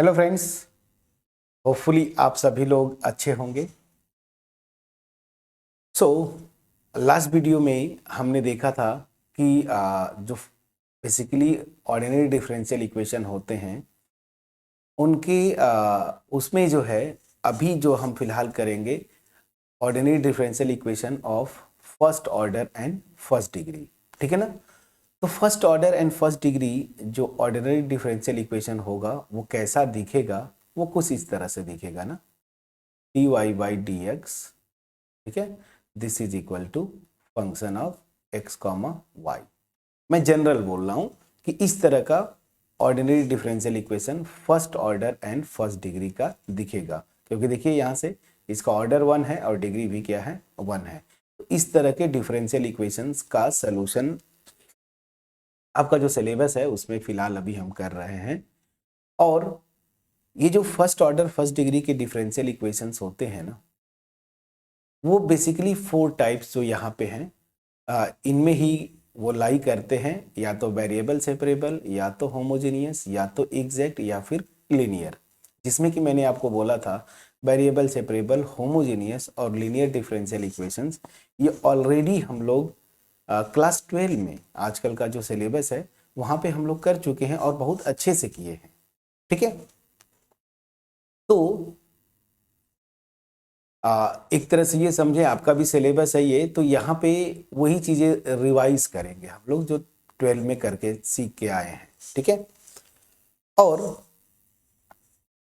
Hello friends, hopefully आप सभी लोग अच्छे होंगे। सो लास्ट वीडियो में हमने देखा था कि जो बेसिकली ऑर्डिनरी डिफरेंशियल इक्वेशन होते हैं उनकी उसमें जो है अभी जो हम फिलहाल करेंगे ordinary differential equation of first order and first degree. ठीक है ना। तो first order and first degree जो ऑर्डिनरी डिफरेंशियल इक्वेशन होगा वो कैसा दिखेगा, वो कुछ इस तरह से दिखेगा ना, dy बाई डी एक्स। ठीक है, this is equal to function of x comma y. मैं जनरल बोल रहा हूं कि इस तरह का ordinary differential equation first order and first degree का दिखेगा, क्योंकि देखिए यहां से इसका ऑर्डर 1 है और डिग्री भी क्या है, 1 है। तो इस तरह के डिफरेंशियल इक्वेशंस का सलूशन आपका जो सिलेबस है उसमें फिलहाल अभी हम कर रहे हैं। और ये जो फर्स्ट ऑर्डर फर्स्ट डिग्री के डिफरेंशियल इक्वेशंस होते हैं ना, वो बेसिकली 4 टाइप्स जो यहाँ पे हैं इनमें ही वो लाई करते हैं, या तो वेरिएबल सेपरेबल, या तो होमोजेनियस, या तो एग्जैक्ट, या फिर लीनियर। जिसमें कि मैंने आपको बोला था वेरिएबल सेपरेबल, होमोजेनियस और लीनियर डिफरेंशियल इक्वेशंस ये ऑलरेडी हम लोग क्लास 12 में आजकल का जो सिलेबस है वहाँ पे हम लोग कर चुके हैं और बहुत अच्छे से किए हैं। ठीक है। तो एक तरह से ये समझे आपका भी सिलेबस है ये, तो यहाँ पे वही चीज़ें रिवाइज करेंगे हम लोग जो 12 में करके सीख के आए हैं। ठीक है। और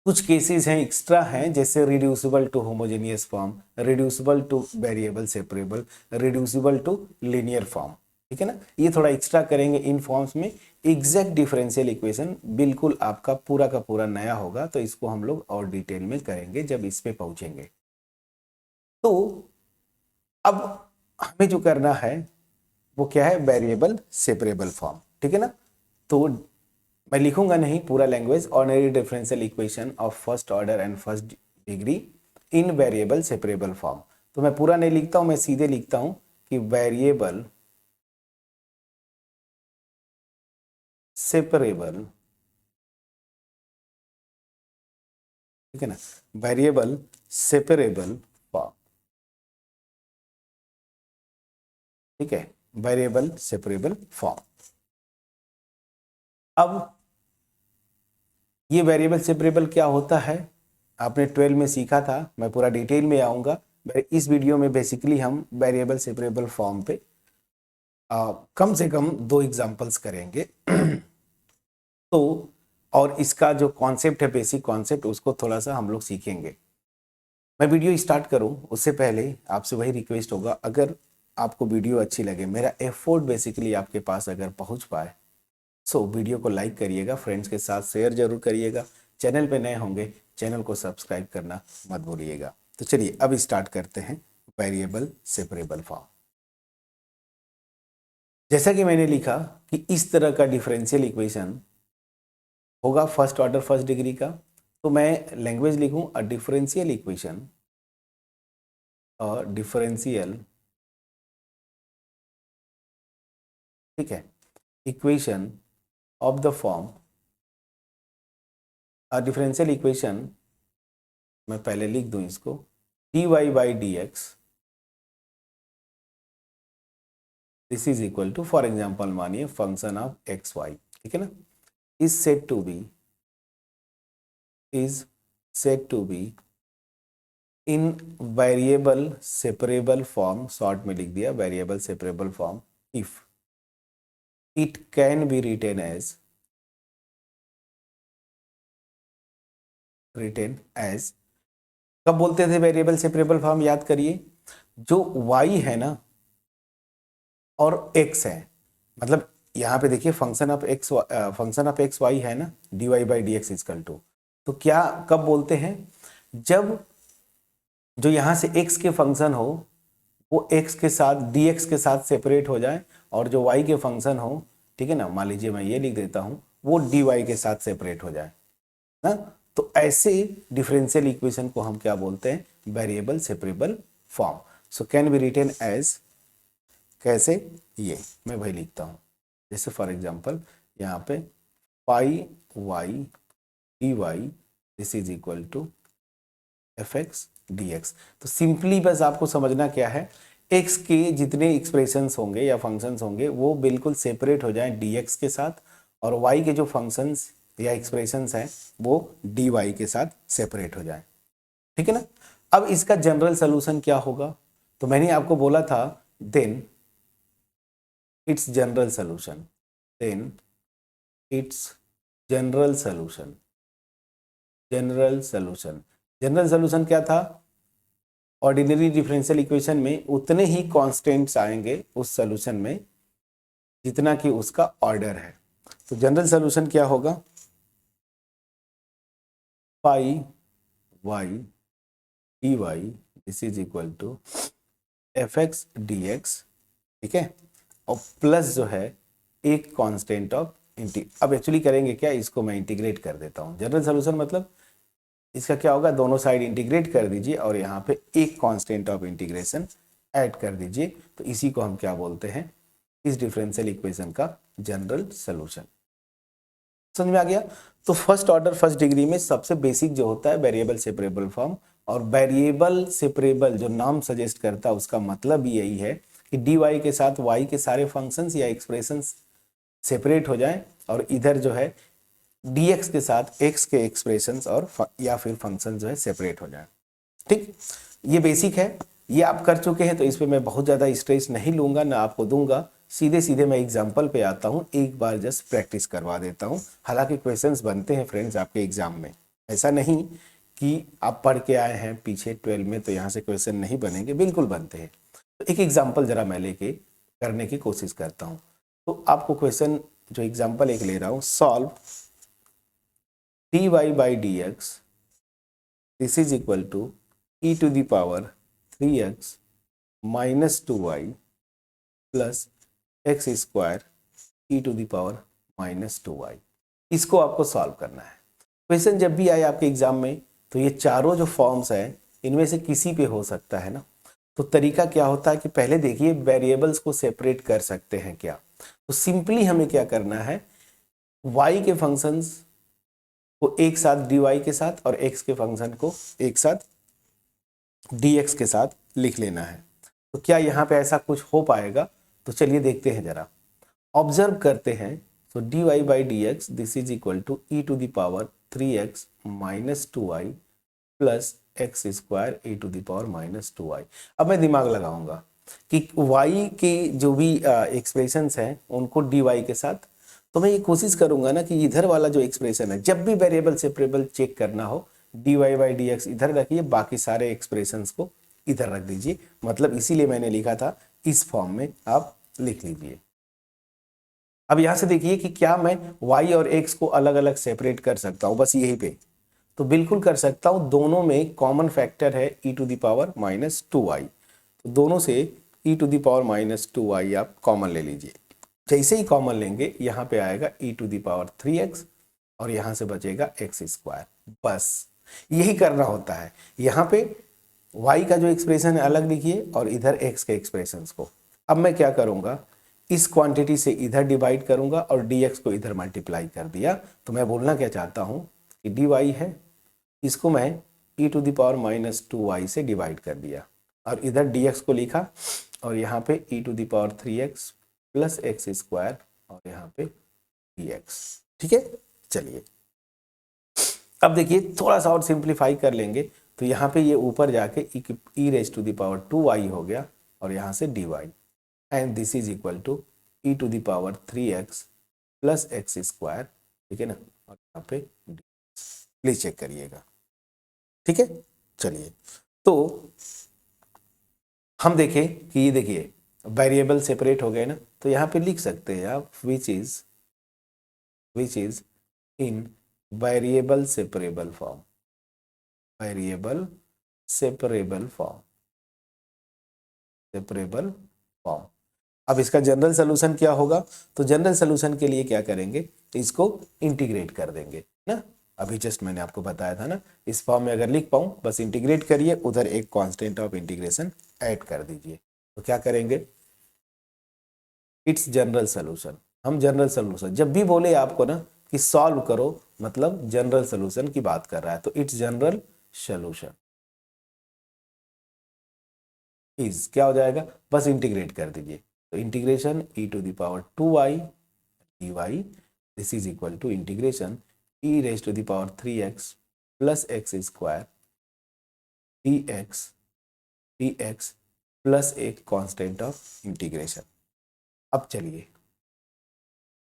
कुछ केसेस हैं एक्स्ट्रा हैं, जैसे reducible to homogeneous form, reducible to variable separable, reducible to linear form. ठीक है ना, ये थोड़ा एक्स्ट्रा करेंगे इन फॉर्म्स में। एग्जैक्ट डिफरेंशियल इक्वेशन बिल्कुल आपका पूरा का पूरा नया होगा, तो इसको हम लोग और डिटेल में करेंगे जब इस पे पहुंचेंगे। तो अब हमें जो करना है वो क्या है, वेरिएबल सेपरेबल फॉर्म। ठीक है ना। तो मैं लिखूंगा नहीं पूरा language, ordinary differential equation of first order and first degree in variable separable form. तो मैं पूरा नहीं लिखता हूं, मैं सीधे लिखता हूं कि वेरिएबल सेपरेबल। ठीक है ना, वेरिएबल सेपरेबल फॉर्म। ठीक है, वेरिएबल सेपरेबल फॉर्म। अब ये वेरिएबल सेपरेबल क्या होता है आपने 12 में सीखा था, मैं पूरा डिटेल में आऊंगा। इस वीडियो में बेसिकली हम वेरिएबल सेपरेबल फॉर्म पे कम से कम 2 एग्जांपल्स करेंगे। तो और इसका जो कॉन्सेप्ट है, बेसिक कॉन्सेप्ट, उसको थोड़ा सा हम लोग सीखेंगे। मैं वीडियो स्टार्ट करूं उससे पहले आपसे वही रिक्वेस्ट होगा, अगर आपको वीडियो अच्छी लगे, मेरा एफर्ट बेसिकली आपके पास अगर पहुंच पाए, सो वीडियो को लाइक करिएगा, फ्रेंड्स के साथ शेयर जरूर करिएगा। चैनल पे नए होंगे, चैनल को सब्सक्राइब करना मत भूलिएगा। तो चलिए अब स्टार्ट करते हैं वेरिएबल सेपरेबल फॉर्म। जैसा कि मैंने लिखा कि इस तरह का डिफरेंशियल इक्वेशन होगा फर्स्ट ऑर्डर फर्स्ट डिग्री का, तो मैं लैंग्वेज लिखूं अ डिफरेंशियल इक्वेशन, डिफरेंशियल, ठीक है, equation of the form, differential equation, मैं पहले लिख दूं इसको, dy by d x, this is equal to, for example मानिए फंक्शन ऑफ एक्स वाई। ठीक है ना, is said to be, is said to be in variable separable form, short में लिख दिया variable separable form, if it can be written as, written as, कब बोलते the variable separable form, याद करिए, जो y है ना और x है, मतलब यहाँ पे देखिए फंक्शन ऑफ एक्स वाई है ना, dy by d x equal to, तो क्या कब बोलते हैं, जब जो यहाँ से x के फंक्शन हो वो x के साथ dx के साथ सेपरेट हो जाए, और जो y के फंक्शन हो, ठीक है ना, मान लीजिए मैं ये लिख देता हूँ, वो dy के साथ सेपरेट हो जाए ना, तो ऐसे डिफरेंशियल इक्वेशन को हम क्या बोलते हैं, variable separable form. So can be written as, कैसे, ये मैं वही लिखता हूँ, जैसे फॉर एग्जांपल यहाँ पे pi Y dy this is equal to fx dx। तो सिंपली बस आपको समझना क्या है, x के जितने एक्सप्रेशंस होंगे या फंक्शंस होंगे वो बिल्कुल सेपरेट हो जाएं dx के साथ, और y के जो फंक्शंस या एक्सप्रेशंस हैं वो dy के साथ सेपरेट हो जाएं। ठीक है ना। अब इसका जनरल सोल्यूशन क्या होगा, तो मैंने आपको बोला था then it's general solution, then it's general solution, general solution, general solution क्या था, ऑर्डिनरी डिफरेंशियल इक्वेशन में उतने ही कांस्टेंट्स आएंगे उस सोल्यूशन में जितना कि उसका ऑर्डर है। तो जनरल सोल्यूशन क्या होगा, pi Y D Y this is equal to F X D x, ठीक है, और प्लस जो है एक कांस्टेंट ऑफ अब एक्चुअली करेंगे क्या, इसको मैं इंटीग्रेट कर देता हूँ। जनरल सोल्यूशन मतलब इसका क्या होगा, दोनों साइड इंटीग्रेट कर दीजिए और यहाँ पे एक कांस्टेंट ऑफ इंटीग्रेशन ऐड कर दीजिए, तो इसी को हम क्या बोलते हैं, इस डिफरेंशियल इक्वेशन का जनरल सोल्यूशन। समझ में आ गया। तो फर्स्ट ऑर्डर फर्स्ट डिग्री में सबसे बेसिक जो होता है वेरिएबल सेपरेबल फॉर्म, और वेरिएबल सेपरेबल जो नाम सजेस्ट करता है उसका मतलब भी यही है कि डी वाई के साथ वाई के सारे फंक्शंस या एक्सप्रेशंस सेपरेट हो जाएं, और इधर जो है dx के साथ x के एक्सप्रेशंस और या फिर फंक्शन जो है सेपरेट हो जाए। ठीक, ये बेसिक है, ये आप कर चुके हैं तो इस पे मैं बहुत ज़्यादा स्ट्रेस नहीं लूंगा ना आपको दूंगा, सीधे सीधे मैं एग्जाम्पल पे आता हूँ, एक बार जस्ट प्रैक्टिस करवा देता हूँ। हालांकि क्वेश्चंस बनते हैं फ्रेंड्स आपके एग्जाम में, ऐसा नहीं कि आप पढ़ के आए हैं पीछे 12 में तो यहाँ से क्वेश्चन नहीं बनेंगे, बिल्कुल बनते हैं। तो एक एग्जाम्पल जरा मैं लेके करने की कोशिश करता हूँ। तो आपको क्वेश्चन जो एग्जाम्पल एक ले रहा हूँ, solve dy by dx this is equal to e to the power 3x minus 2y plus x square e to the power minus 2y। इसको आपको सॉल्व करना है। क्वेश्चन जब भी आए आपके एग्जाम में तो ये चारों जो फॉर्म्स हैं इनमें से किसी पे हो सकता है ना। तो तरीका क्या होता है कि पहले देखिए वेरिएबल्स को सेपरेट कर सकते हैं क्या, तो सिंपली हमें क्या करना है, y के फंक्शंस को एक साथ dy के साथ और x के फंक्शन को एक साथ dx के साथ लिख लेना है। तो क्या यहाँ पे ऐसा कुछ हो पाएगा, तो चलिए देखते हैं जरा, ऑब्जर्व करते हैं। तो dy by d x this is equal to e to the power 3x minus 2y plus x square e to the power minus 2y। अब मैं दिमाग लगाऊंगा कि y के जो भी एक्सप्रेशंस हैं उनको dy के साथ, तो मैं ये कोशिश करूंगा ना कि इधर वाला जो एक्सप्रेशन है, जब भी वेरिएबल सेपरेबल चेक करना हो dy बाई डी एक्स इधर रखिए, बाकी सारे एक्सप्रेशंस को इधर रख दीजिए। मतलब इसीलिए मैंने लिखा था इस फॉर्म में आप लिख लीजिए। अब यहां से देखिए कि क्या मैं y और x को अलग अलग सेपरेट कर सकता हूं, बस यही पे, तो बिल्कुल कर सकता हूं। दोनों में कॉमन फैक्टर है e to the power minus 2y, तो दोनों से e to the power minus 2y आप कॉमन ले लीजिए। जैसे ही कॉमन लेंगे यहाँ पे आएगा e to the power 3x और यहाँ से बचेगा x स्क्वायर। बस यही करना होता है। यहाँ पे y का जो एक्सप्रेशन है अलग लिखिए और इधर x के एक्सप्रेशंस को। अब मैं क्या करूँगा, इस क्वांटिटी से इधर डिवाइड करूँगा और dx को इधर मल्टीप्लाई कर दिया। तो मैं बोलना क्या चाहता हूँ कि dy है, इसको मैं e to the power minus 2y से डिवाइड कर दिया और इधर dx को लिखा और यहाँ पे e to the power 3x plus x square और यहाँ पे dx। ठीक है, चलिए अब देखिए थोड़ा सा और सिंप्लीफाई कर लेंगे, तो यहाँ पे ये ऊपर जाके e raise to the power 2y हो गया और यहाँ से dy and this is equal to e to the power 3x plus x square. ठीक है ना, और यहाँ पे प्लीज चेक करिएगा। ठीक है, चलिए तो हम देखें कि ये देखिए वेरिएबल सेपरेट हो गए ना, तो यहाँ पे लिख सकते हैं आप विच is in variable separable form, variable separable form, separable form. अब इसका जनरल सोल्यूशन क्या होगा, तो जनरल सोल्यूशन के लिए क्या करेंगे, तो इसको इंटीग्रेट कर देंगे ना। अभी जस्ट मैंने आपको बताया था ना, इस फॉर्म में अगर लिख पाऊं बस इंटीग्रेट करिए, उधर एक कांस्टेंट ऑफ इंटीग्रेशन ऐड कर दीजिए। तो क्या करेंगे, इट्स जनरल सोल्यूशन। हम जनरल सोल्यूशन जब भी बोले आपको ना कि सॉल्व करो मतलब जनरल सोल्यूशन की बात कर रहा है, तो इट्स जनरल सोल्यूशन इज क्या हो जाएगा, बस इंटीग्रेट कर दीजिए, तो integration e to the power 2y dy, this is equal to integration e raise to the power 3x plus x square dx plus एक कांस्टेंट ऑफ इंटीग्रेशन। अब चलिए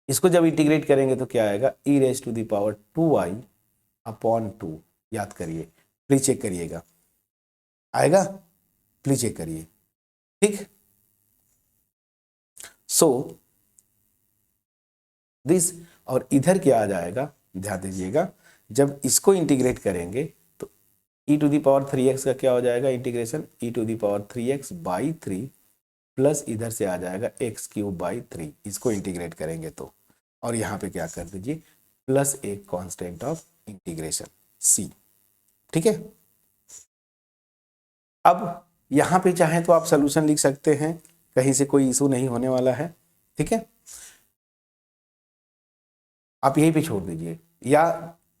इसको जब इंटीग्रेट करेंगे तो क्या आएगा, e raise to the power 2y upon 2, याद करिए, प्लीज चेक करिएगा, आएगा, प्लीज चेक करिए, ठीक। सो दिस, और इधर क्या आ जाएगा, ध्यान दीजिएगा, जब इसको इंटीग्रेट करेंगे तो e to the power 3x का क्या हो जाएगा integration, e to the power 3x by 3 plus इधर से आ जाएगा एक्स क्यूब बाई 3, इसको इंटीग्रेट करेंगे तो, और यहाँ पे क्या कर दीजिए प्लस एक कांस्टेंट ऑफ इंटीग्रेशन c, ठीक है। अब यहाँ पे चाहें तो आप सोल्यूशन लिख सकते हैं, कहीं से कोई इशू नहीं होने वाला है, ठीक है। आप यहीं पे छोड़ दीजिए, या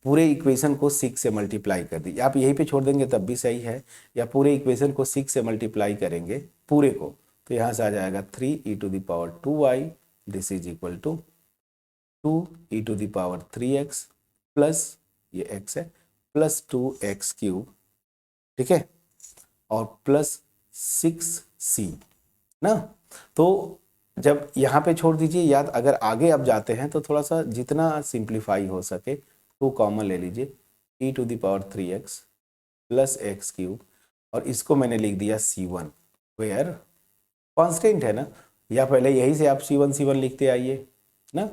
पूरे इक्वेशन को 6 से मल्टीप्लाई कर दीजिए, आप यहीं पे छोड़ देंगे तब भी सही है, या पूरे इक्वेशन को 6 से मल्टीप्लाई करेंगे पूरे को, तो यहाँ से आ जाएगा 3 e to the power 2y, this is equal to 2 e to the power 3x plus ये x है प्लस 2x क्यूब, ठीक है, और प्लस 6c ना। तो जब यहाँ पे छोड़ दीजिए, याद अगर आगे आप जाते हैं तो थोड़ा सा जितना सिंप्लीफाई हो सके 2 कॉमन ले लीजिए, e to the power 3x plus x cube, और इसको मैंने लिख दिया c1, वेयर कांस्टेंट है ना, या पहले यही से आप c1 लिखते आइए ना,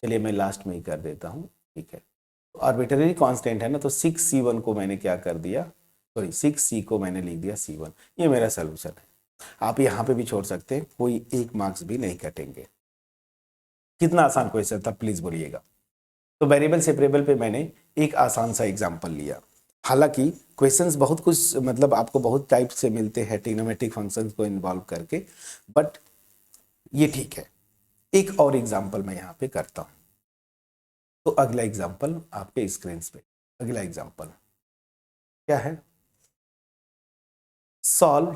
चलिए मैं लास्ट में ही कर देता हूँ, ठीक है। तो आर्बिट्रेरी कांस्टेंट है ना, तो 6c1 को मैंने क्या कर दिया, सॉरी 6c को मैंने लिख दिया c1, ये मेरा सोल्यूशन है। आप यहाँ पे भी छोड़ सकते हैं, कोई एक मार्क्स भी नहीं कटेंगे। कितना आसान क्वेश्चन था प्लीज बोलिएगा। तो वेरिएबल सेपरेबल पे मैंने एक आसान सा एग्जांपल लिया, हालांकि क्वेश्चंस बहुत कुछ मतलब आपको बहुत टाइप से मिलते हैं ट्रिग्नोमेट्रिक फंक्शंस को इन्वॉल्व करके, बट ये ठीक है। एक और एग्जांपल मैं यहाँ पे करता हूँ, तो अगला एग्जांपल आपके स्क्रीन पे, अगला एग्जांपल क्या है, solve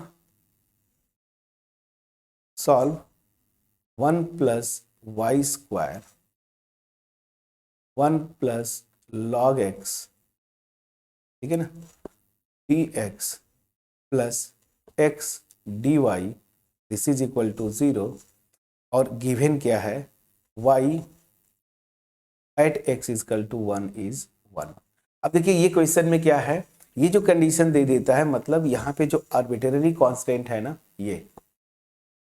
1 plus y square 1 plus log x, ठीक है ना, d x plus x d Y, this is equal to 0, और गिवन क्या है, y at x equal to 1 is 1। अब देखिए ये क्वेश्चन में क्या है, ये जो कंडीशन दे देता है, मतलब यहाँ पे जो आर्बिट्रेरी कांस्टेंट है ना, ये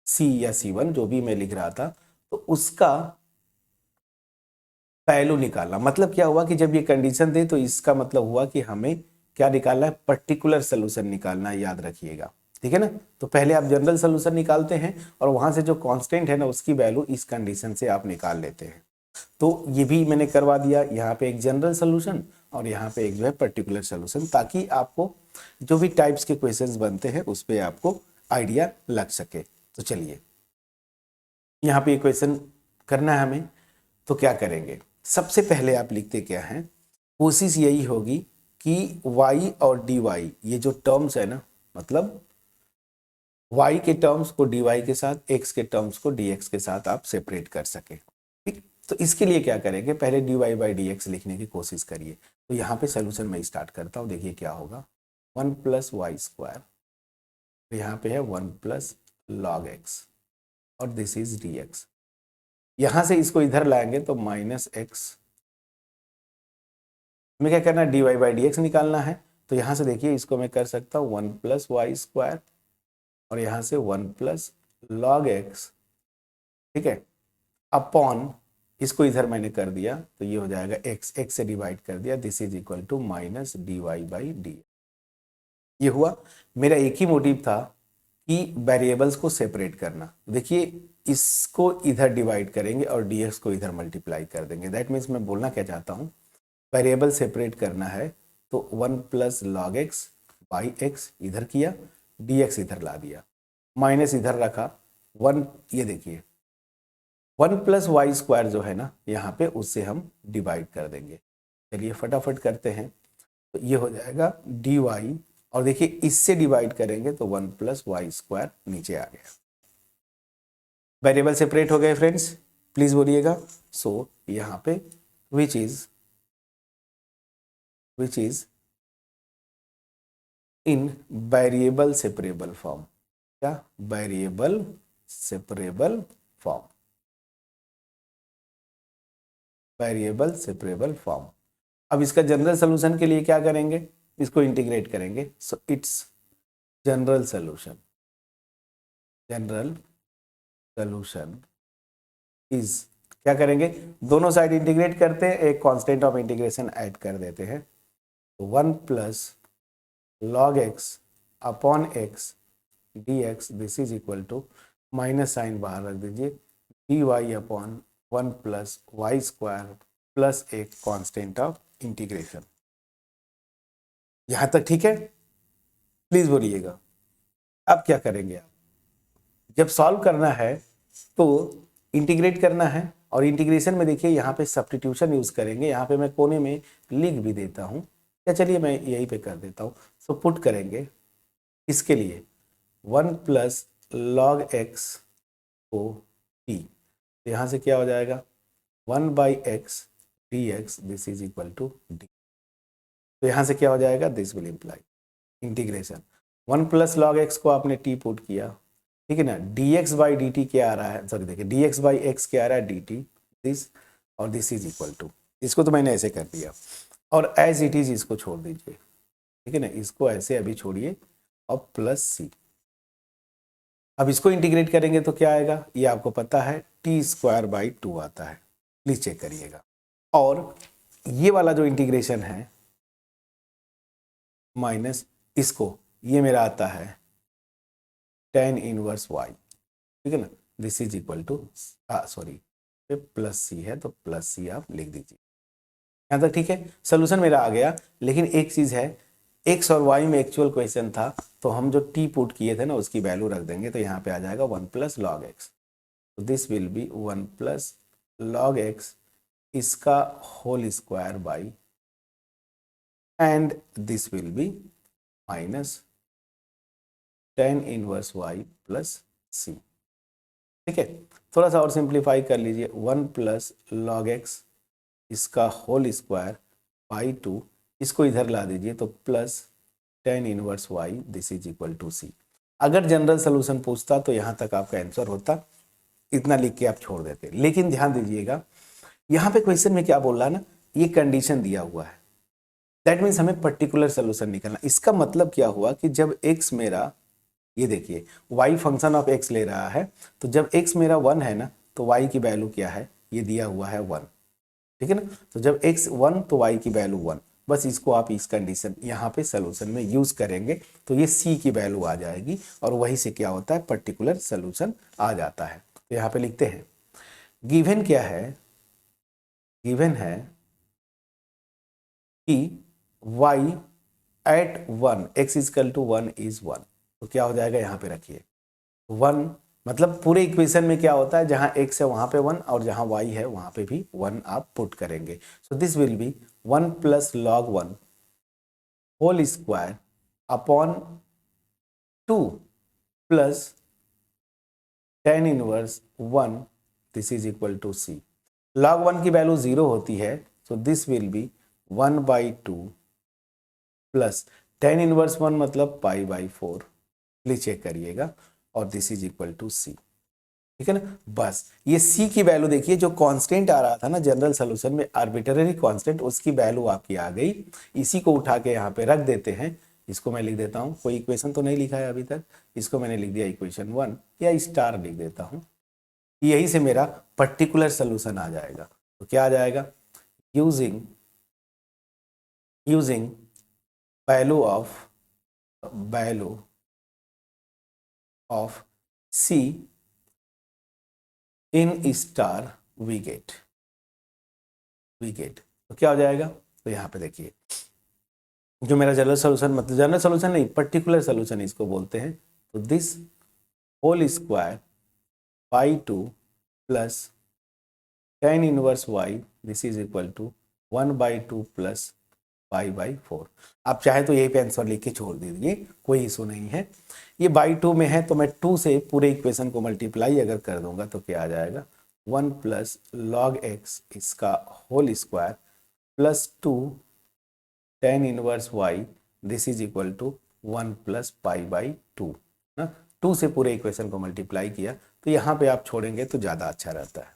c या c1 जो भी मैं लिख रहा था, तो उसका वैल्यू निकालना, मतलब क्या हुआ कि जब ये कंडीशन दे तो इसका मतलब हुआ कि हमें क्या निकालना है, पर्टिकुलर सोल्यूशन निकालना है, याद रखिएगा, ठीक है ना। तो पहले आप जनरल सोल्यूशन निकालते हैं और वहां से जो कांस्टेंट है ना उसकी वैल्यू इस कंडीशन से आप निकाल लेते हैं। तो ये भी मैंने करवा दिया, यहाँ पे एक जनरल सोल्यूशन और यहाँ पे एक जो है पर्टिकुलर सोल्यूशन, ताकि आपको जो भी टाइप्स के क्वेश्चंस बनते हैं उस पर आपको आइडिया लग सके। तो चलिए यहाँ पे क्वेश्चन करना है हमें, तो क्या करेंगे, सबसे पहले आप लिखते क्या हैं, कोशिश यही होगी कि y और dy ये जो टर्म्स है ना, मतलब y के टर्म्स को dy के साथ, x के टर्म्स को dx के साथ आप सेपरेट कर सके, ठीक। तो इसके लिए क्या करेंगे, पहले dy बाई dx लिखने की कोशिश करिए। तो यहाँ पे सोल्यूशन मैं स्टार्ट करता हूँ, देखिए क्या होगा, 1 प्लस वाई स्क्वायर, तो यहाँ पे है 1 प्लस लॉग एक्स, और दिस इज dx। यहां से इसको इधर लाएंगे तो माइनस एक्स, हमें क्या करना है, dy बाई डी एक्स निकालना है। तो यहां से देखिए इसको मैं कर सकता हूँ 1 प्लस वाई स्क्वायर, और यहां से 1 प्लस लॉग एक्स, ठीक है, अपॉन इसको इधर मैंने कर दिया तो ये हो जाएगा x, x से डिवाइड कर दिया, this is equal to minus dy by d. ये हुआ, मेरा एक ही मोटिव था कि वेरिएबल्स को सेपरेट करना। देखिए इसको इधर डिवाइड करेंगे और dx को इधर मल्टीप्लाई कर देंगे, दैट मीन्स मैं बोलना क्या चाहता हूँ, वेरिएबल सेपरेट करना है तो 1 plus log x by x इधर किया, dx इधर ला दिया, माइनस इधर रखा 1, ये देखिए 1 प्लस वाई स्क्वायर जो है ना यहाँ पे, उससे हम डिवाइड कर देंगे। चलिए फटाफट करते हैं। तो ये हो जाएगा डी वाई, और देखिए इससे डिवाइड करेंगे तो 1 प्लस वाई स्क्वायर नीचे आ गया। वेरिएबल सेपरेट हो गए फ्रेंड्स, प्लीज बोलिएगा। सो यहाँ पे which is in variable separable form. क्या? Variable separable form, variable separable form. अब इसका जनरल सोल्यूशन के लिए क्या करेंगे? इसको इंटीग्रेट करेंगे। So it's general solution, general solution is, क्या करेंगे? दोनों साइड इंटीग्रेट करते हैं, एक कांस्टेंट ऑफ इंटीग्रेशन ऐड कर देते हैं। तो 1 plus log x upon x dx, this is equal to, minus sign बाहर रख दीजिए, d y upon 1 plus y square plus एक कांस्टेंट ऑफ इंटीग्रेशन। यहां तक ठीक है? प्लीज बोलिएगा। अब क्या करेंगे आप? जब सॉल्व करना है तो इंटीग्रेट करना है, और इंटीग्रेशन में देखिए यहाँ पे सब्स्टिट्यूशन यूज करेंगे। यहाँ पे मैं कोने में लिख भी देता हूँ, या चलिए मैं यहीं पे कर देता हूँ। सो पुट करेंगे इसके लिए 1 प्लस लॉग एक्स को टी, तो यहाँ से क्या हो जाएगा? 1 by x D x, this is equal to d. तो यहाँ से क्या हो जाएगा? This will imply integration 1 plus log x को आपने टी पुट किया, ठीक है ना। D x by d t क्या आ रहा है? सॉरी देखिए, डी एक्स बाई एक्स क्या आ रहा है? डी टी, दिस, और दिस इज इक्वल टू, इसको तो मैंने ऐसे कर दिया, और एज इट इज इसको छोड़ दीजिए, ठीक है ना। इसको ऐसे अभी छोड़िए, और प्लस सी। अब इसको इंटीग्रेट करेंगे तो क्या आएगा? ये आपको पता है, टी स्क्वायर बाई 2 आता है, प्लीज चेक करिएगा। और ये वाला जो इंटीग्रेशन है माइनस इसको, ये मेरा आता है tan इनवर्स y, ठीक है ना। This is equal to, sorry plus C है तो प्लस सी आप लिख दीजिए। यहाँ तक ठीक है? सोल्यूशन मेरा आ गया। लेकिन एक चीज है, x और y में एक्चुअल क्वेश्चन था, तो हम जो t पुट किए थे ना उसकी वैल्यू रख देंगे, तो यहाँ पे आ जाएगा 1 प्लस लॉग एक्स। तो this will be 1 plus log X इसका whole square by, and this will be minus tan inverse y plus C, ठीक है। थोड़ा सा और सिंप्लीफाई कर लीजिए, 1 प्लस लॉग एक्स इसका होल स्क्वायर बाई 2, इसको इधर ला दीजिए तो plus tan inverse y, this is equal to C. अगर जनरल सोल्यूशन पूछता तो यहाँ तक आपका आंसर होता, इतना लिख के आप छोड़ देते। लेकिन ध्यान दीजिएगा, यहाँ पे क्वेश्चन में क्या बोल रहा है ना, ये कंडीशन दिया हुआ है, दैट मीन्स हमें पर्टिकुलर सोल्यूशन निकालना। इसका मतलब क्या हुआ कि जब x मेरा, ये देखिए y फंक्शन ऑफ x ले रहा है, तो जब x मेरा 1 है ना, तो y की वैल्यू क्या है? ये दिया हुआ है 1, ठीक है ना। तो जब x 1 तो y की वैल्यू 1, बस इसको आप इस कंडीशन यहाँ पे सोल्यूशन में यूज करेंगे तो ये c की वैल्यू आ जाएगी, और वही से क्या होता है? पर्टिकुलर सोल्यूशन आ जाता है। तो यहाँ पे लिखते हैं, गिवन क्या है? गिवन है कि y at 1, x equal to 1 is 1, तो क्या हो जाएगा? यहाँ पे रखिए 1, मतलब पूरे इक्वेशन में क्या होता है, जहां x है वहां पे 1, और जहां y है वहां पे भी 1 आप पुट करेंगे। So this will be 1 plus log 1 whole square upon 2 plus tan inverse 1, this is equal to c. Log 1 की वैल्यू 0 होती है, so this will be 1 by 2 plus tan inverse 1 मतलब पाई बाई 4, प्लीज चेक करिएगा, और this is equal to c, ठीक है ना। बस ये c की वैल्यू देखिए, जो कांस्टेंट आ रहा था ना जनरल सोल्यूशन में, आर्बिट्रेरी कांस्टेंट, उसकी वैल्यू आपकी आ गई। इसी को उठा के यहाँ पे रख देते हैं। इसको मैं लिख देता हूँ, कोई इक्वेशन तो नहीं लिखा है अभी तक, इसको मैंने लिख दिया इक्वेशन 1, या स्टार लिख देता हूँ। यही से मेरा पर्टिकुलर सोल्यूशन आ जाएगा। तो क्या आ जाएगा? Using value of c in star we get, तो क्या हो जाएगा? तो यहाँ पे देखिए, जो मेरा जनरल सोल्यूशन, मतलब जनरल सोल्यूशन नहीं, पर्टिकुलर सोल्यूशन इसको बोलते हैं। तो this whole square by 2 plus tan inverse y this is equal to 1/2 plus y/4। आप चाहे तो यही पे आंसर लिख के छोड़ दीजिए, कोई इशू नहीं है। ये बाई 2 में है तो मैं 2 से पूरे इक्वेशन को मल्टीप्लाई अगर कर दूंगा तो क्या आ जाएगा, 1 प्लस लॉग एक्स इसका whole square plus 2 tan inverse y this is equal to 1 plus π/2 ना। 2 से पूरे इक्वेशन को मल्टीप्लाई किया तो यहाँ पे आप छोड़ेंगे तो ज़्यादा अच्छा रहता है।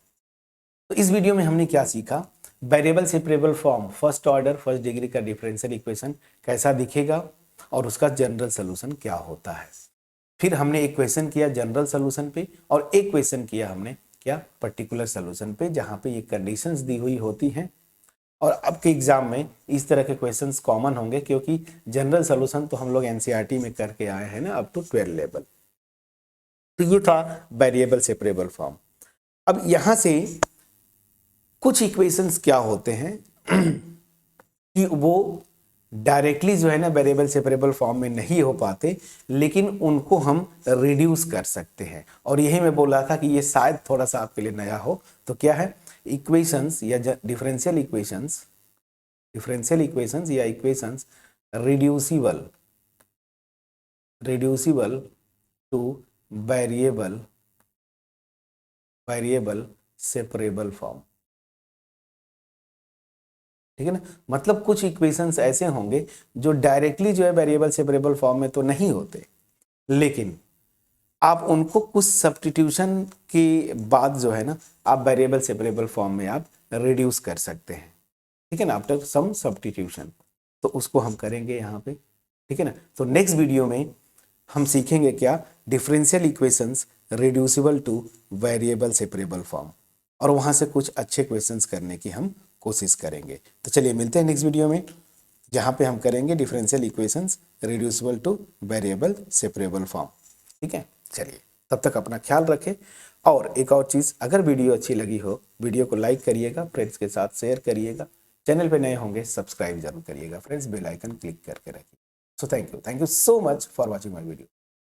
तो इस वीडियो में हमने क्या सीखा, variable separable form first order first degree का डिफरेंशियल इक्वेशन कैसा दिखेगा और उसका जनरल सोल्यूशन क्या होता है। फिर हमने एक क्वेश्चन किया जनरल सोल्यूशन पे और एक क्वेश्चन किया हमने क्या पर्टिकुलर सोल्यूशन पे, जहाँ पे ये कंडीशंस दी हुई होती हैं। और अब के एग्जाम में इस तरह के क्वेश्चंस कॉमन होंगे क्योंकि जनरल सोल्यूशन तो हम लोग एनसीईआरटी में करके आए हैं ना अप टू 12 लेवल। तो ये था वेरिएबल सेपरेबल फॉर्म। अब यहां से कुछ इक्वेशंस क्या होते हैं कि वो डायरेक्टली जो है ना वेरिएबल सेपरेबल फॉर्म में नहीं हो पाते, लेकिन उनको हम रिड्यूस कर सकते हैं। और यही मैं बोल रहा था कि ये शायद थोड़ा सा आपके लिए नया हो। तो क्या है, इक्वेशंस या डिफरेंशियल इक्वेशंस या equations reducible to variable separable form. ठीक है ना, मतलब कुछ इक्वेशंस ऐसे होंगे जो डायरेक्टली जो है वेरिएबल सेपरेबल फॉर्म में तो नहीं होते, लेकिन आप उनको कुछ सब्स्टिट्यूशन के बाद जो है ना आप वेरिएबल सेपरेबल फॉर्म में आप रिड्यूस कर सकते हैं। ठीक है ना, आफ्टर सम सब्स्टिट्यूशन। तो उसको हम करेंगे यहाँ पे। ठीक है ना, तो नेक्स्ट वीडियो में हम सीखेंगे क्या, differential equations reducible to variable separable form, और वहाँ से कुछ अच्छे क्वेश्चंस करने की हम कोशिश करेंगे। तो चलिए मिलते हैं नेक्स्ट वीडियो में, जहाँ पे हम करेंगे differential equations reducible to variable separable form. ठीक है, चलिए तब तक अपना ख्याल रखें। और एक और चीज़, अगर वीडियो अच्छी लगी हो वीडियो को लाइक करिएगा, फ्रेंड्स के साथ शेयर करिएगा, चैनल पे नए होंगे सब्सक्राइब जरूर करिएगा फ्रेंड्स, बेल आइकन क्लिक करके रखिए। So thank you so much for watching my video.